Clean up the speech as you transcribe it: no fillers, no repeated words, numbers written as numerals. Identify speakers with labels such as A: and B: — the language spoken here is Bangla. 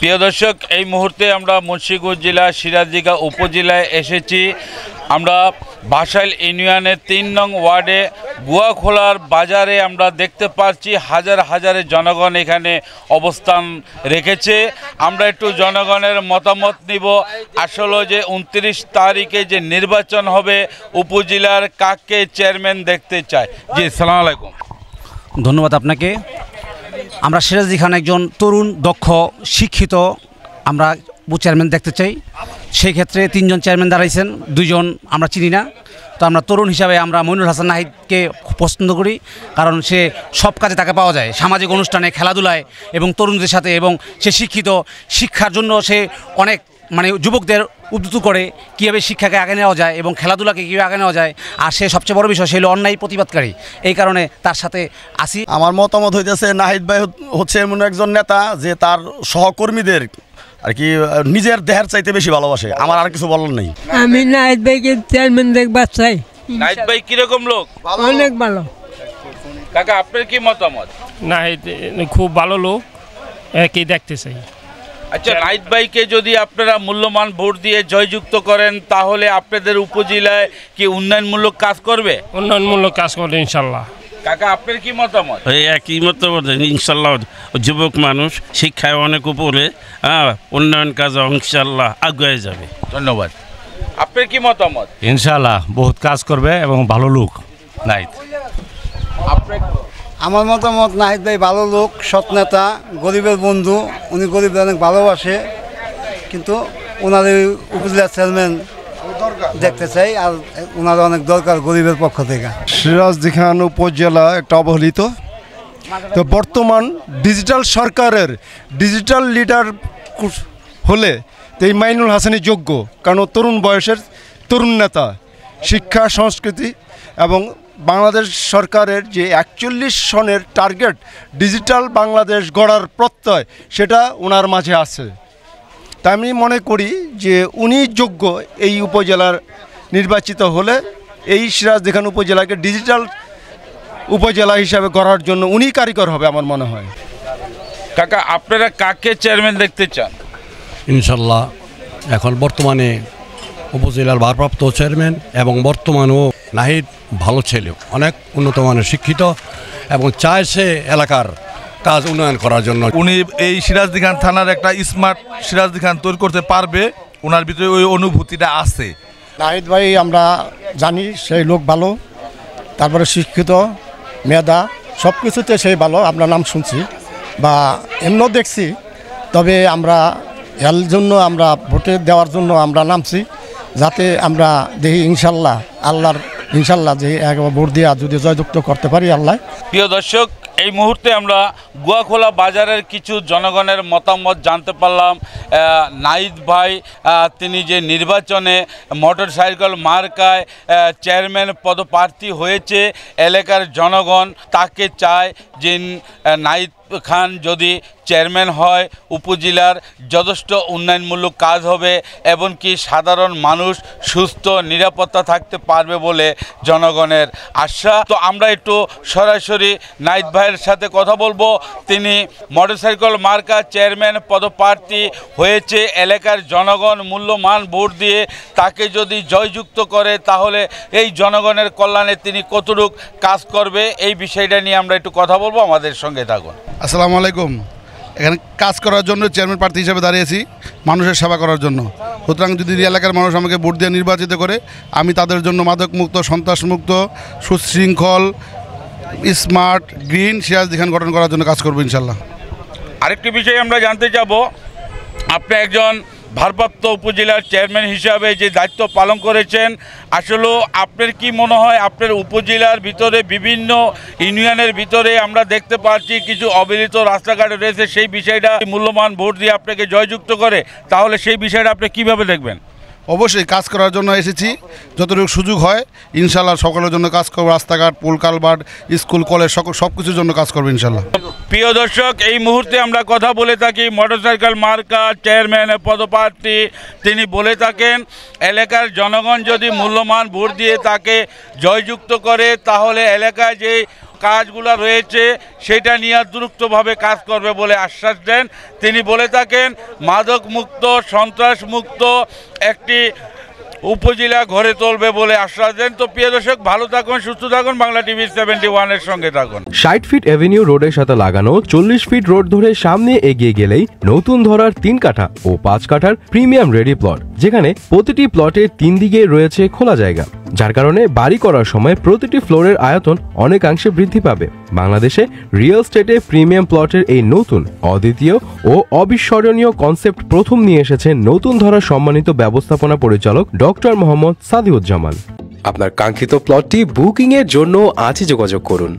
A: প্রিয় দর্শক, এই মুহূর্তে আমরা মুন্সিগঞ্জ জেলা সিরাজদিঘা উপজেলায় এসেছি। আমরা বাসাইল ইউনিয়নের ৩ নং ওয়ার্ডে গুয়াখোলার বাজারে আমরা দেখতে পাচ্ছি হাজার হাজার জনগণ এখানে অবস্থান রেখেছে। আমরা একটু জনগণের মতামত নিব। আসলে যে ২৯ তারিখে যে নির্বাচন হবে, উপজেলার কাকে চেয়ারম্যান দেখতে চায়? জি, আসসালামু আলাইকুম।
B: ধন্যবাদ আপনাকে। আমরা সিরাজদি খান একজন তরুণ, দক্ষ, শিক্ষিত আমরা চেয়ারম্যান দেখতে চাই। সেই ক্ষেত্রে ৩ জন চেয়ারম্যান দাঁড়াইছেন, 2 জন আমরা চিনি না। তো আমরা তরুণ হিসাবে আমরা মইনুল হাসান নাহিদকে পছন্দ করি, কারণ সে সব কাজে তাকে পাওয়া যায়, সামাজিক অনুষ্ঠানে, খেলাধুলায় এবং তরুণদের সাথে। এবং সে শিক্ষিত, শিক্ষার জন্য সে অনেক যুবকদের উদ্বুদ্ধ করে কীভাবে শিক্ষাকে আগে নেওয়া যায় এবং খেলাধুলাকে কীভাবে আগে নেওয়া যায়। আর সে সবচেয়ে বড় বিষয়, সে হলো অন্যায় প্রতিবাদকারী। এই কারণে তার সাথে আসি।
C: আমার মতামত হইতেছে নাহিদ ভাই হচ্ছে এমন একজন নেতা যে তার সহকর্মীদের আর কি নিজের দেহের চাইতে বেশি ভালোবাসে। আমার আর কিছু বলার নেই।
D: আমি নাহিদ ভাইকে চেয়ারম্যান দেখবার চাই।
A: নাহিদ ভাই কিরকম লোক?
D: অনেক ভালো।
A: কাকা, আপনার কি মতামত?
E: নাহিদ খুব ভালো লোক, একই দেখতে চাই।
A: আচ্ছা, নাহিদ ভাইকে যদি আপনারা মূল্যবান ভোট দিয়ে জয়যুক্ত করেন, তাহলে আপনাদের উপজেলায় কি উন্নয়নমূলক কাজ করবে?
E: উন্নয়নমূলক কাজ করবে ইনশাল্লাহ।
A: কাকা, আপনার কি মতামত?
F: একই মতামত, ইনশাল্লাহ। যুবক মানুষ, শিক্ষায় অনেক উপরে, উন্নয়ন কাজ ইনশাল্লাহ আগুয়ে যাবে।
A: ধন্যবাদ। আপনার কি মতামত?
G: ইনশাল্লাহ বহুত কাজ করবে এবং ভালো লোক নাহিদ।
H: আমার মতামত, নাহিদ ভাই ভালো লোক, সৎ নেতা, গরিবের বন্ধু। উনি গরিবদের অনেক ভালোবাসে, কিন্তু ওনার এই উপজেলা চেয়ারম্যান দেখতে চাই। আর ওনার অনেক দরকার গরিবের পক্ষ থেকে।
C: সিরাজদি খান উপজেলা একটা অবহেলিত। তো বর্তমান ডিজিটাল সরকারের ডিজিটাল লিডার হলে তো এই মইনুল হাসানই যোগ্য, কারণ তরুণ বয়সের তরুণ নেতা, শিক্ষা, সংস্কৃতি এবং বাংলাদেশ সরকারের যে 41 সনের টার্গেট ডিজিটাল বাংলাদেশ গড়ার প্রত্যয়, সেটা ওনার মাঝে আছে। তাই আমি মনে করি যে উনি যোগ্য এই উপজেলার নির্বাচিত হলে এই সিরাজদি খান উপজেলাকে ডিজিটাল উপজেলা হিসাবে গড়ার জন্য উনি কারিগর হবে আমার মনে হয়।
A: কাকা, আপনারা কাকে চেয়ারম্যান দেখতে চান?
G: ইনশাল্লাহ এখন বর্তমানে উপজেলার ভারপ্রাপ্ত চেয়ারম্যান এবং বর্তমানেও নাহিদ ভালো ছেলে, অনেক উন্নত মানের শিক্ষিত এবং চায় সে এলাকার কাজ উন্নয়ন করার জন্য।
I: উনি এই সিরাজদি খান থানার একটা স্মার্ট সিরাজদি খান তৈরি করতে পারবে, ওনার ভিতরে ওই অনুভূতিটা আছে।
C: নাহিদ ভাই আমরা জানি সেই লোক ভালো, তারপরে শিক্ষিত, মেধা, সব কিছুতে সেই ভালো। আমরা নাম শুনছি বা এমনও দেখছি। তবে আমরা এর জন্য আমরা ভোটে দেওয়ার জন্য আমরা নামছি, যাতে আমরা দেখি ইনশাল্লাহ আল্লাহর ইনশাল্লাহ যে একবার ভোট দিয়ে যদি জয়যুক্ত করতে পারি আল্লাহ।
A: প্রিয় দর্শক, এই মুহূর্তে আমরা গুয়াখোলা বাজারের কিছু জনগণের মতামত জানতে পারলাম। নাহিদ ভাই তিনি যে নির্বাচনে মোটরসাইকেল মার্কায় চেয়ারম্যান পদপ্রার্থী হয়েছে, এলাকার জনগণ তাকে চায় যে নাহিদ খান যদি চেয়ারম্যান হয়, উপজেলার যথেষ্ট উন্নয়নমূলক কাজ হবে, এমনকি সাধারণ মানুষ সুস্থ নিরাপত্তা থাকতে পারবে বলে জনগণের আশা। তো আমরা একটু সরাসরি নাহিদ ভাইয়ের সাথে কথা বলবো। তিনি মোটরসাইকেল মার্কা চেয়ারম্যান পদপ্রার্থী হয়েছে, এলাকার জনগণ মূল্যবান ভোট দিয়ে তাকে যদি জয়যুক্ত করে, তাহলে এই জনগণের কল্যাণে তিনি কতটুকু কাজ করবে, এই বিষয়টা নিয়ে আমরা একটু কথা বলবো। আমাদের সঙ্গে থাকুন।
I: আসসালামু আলাইকুম। এখানে কাজ করার জন্য চেয়ারম্যান প্রার্থী হিসেবে দাঁড়িয়েছি, মানুষের সেবা করার জন্য। সুতরাং যদি এলাকার মানুষ আমাকে ভোট দিয়ে নির্বাচিত করে, আমি তাদের জন্য মাদকমুক্ত, সন্ত্রাসমুক্ত, সুশৃঙ্খল, স্মার্ট, গ্রিন সিরাজদি খান গঠন করার জন্য কাজ করবো ইনশাল্লাহ।
A: আরেকটি বিষয় আমরা জানতে যাব, আপনি একজন ভারপ্রাপ্ত উপজেলার চেয়ারম্যান হিসাবে যে দায়িত্ব পালন করেছেন, আসলে আপনার কি মনে হয় আপনার উপজেলার ভিতরে বিভিন্ন ইউনিয়নের ভিতরে আমরা দেখতে পাচ্ছি কিছু অবহেলিত রাস্তাঘাট রয়েছে, সেই বিষয়টা মূল্যবান ভোট দিয়ে আপনাকে জয়যুক্ত করে, তাহলে সেই বিষয়টা আপনি কীভাবে দেখবেন?
I: অবশ্যই কাজ করার জন্য এসেছি, যতটুকু সুযোগ হয় ইনশাল্লাহ সকলের জন্য কাজ করবো। রাস্তাঘাট, পুল, কালভার্ট, স্কুল, কলেজ, সব কিছুর জন্য কাজ করবো ইনশাল্লাহ।
A: প্রিয় দর্শক, এই মুহূর্তে আমরা কথা বলে থাকি মোটরসাইকেল মার্কা চেয়ারম্যান পদপ্রার্থী। তিনি বলে থাকেন এলাকার জনগণ যদি মূল্যবান ভোট দিয়ে তাকে জয়যুক্ত করে, তাহলে এলাকায় যে কাজগুলো রয়েছে সেটা নিয়ে দ্রুতভাবে কাজ করবে বলে আশ্বাস দেন। তিনি বলে থাকেন মাদক মুক্ত সন্ত্রাস মুক্ত একটি উপজেলা গড়ে তুলবে বলে আশ্বাস দেন। তো প্রিয় দর্শক, ভালো থাকুন, সুস্থ থাকুন, বাংলা টিভি 71-এর সঙ্গে থাকুন।
J: 60 ফিট এভিনিউ রোডের সাথে লাগানো 40 ফিট রোড ধরে সামনে এগিয়ে গেলেই নতুন ধরার 3 কাঠা ও 5 কাঠার প্রিমিয়াম রেডি প্লট, যেখানে প্রতিটি প্লটের 3 দিকে রয়েছে খোলা জায়গা, যার কারণে বাড়ি করার সময় প্রতিটি ফ্লোরের আয়তন অনেকাংশে বৃদ্ধি পাবে। বাংলাদেশে রিয়েল এস্টেটে প্রিমিয়াম প্লটের এই নতুন, অদ্বিতীয় ও অবিস্মরণীয় কনসেপ্ট প্রথম নিয়ে এসেছেন নতুন ধরার সম্মানিত ব্যবস্থাপনা পরিচালক ডক্টর মোহাম্মদ সাদিউজ্জামান। আপনার কাঙ্ক্ষিত প্লটটি বুকিং এর জন্য আজই যোগাযোগ করুন।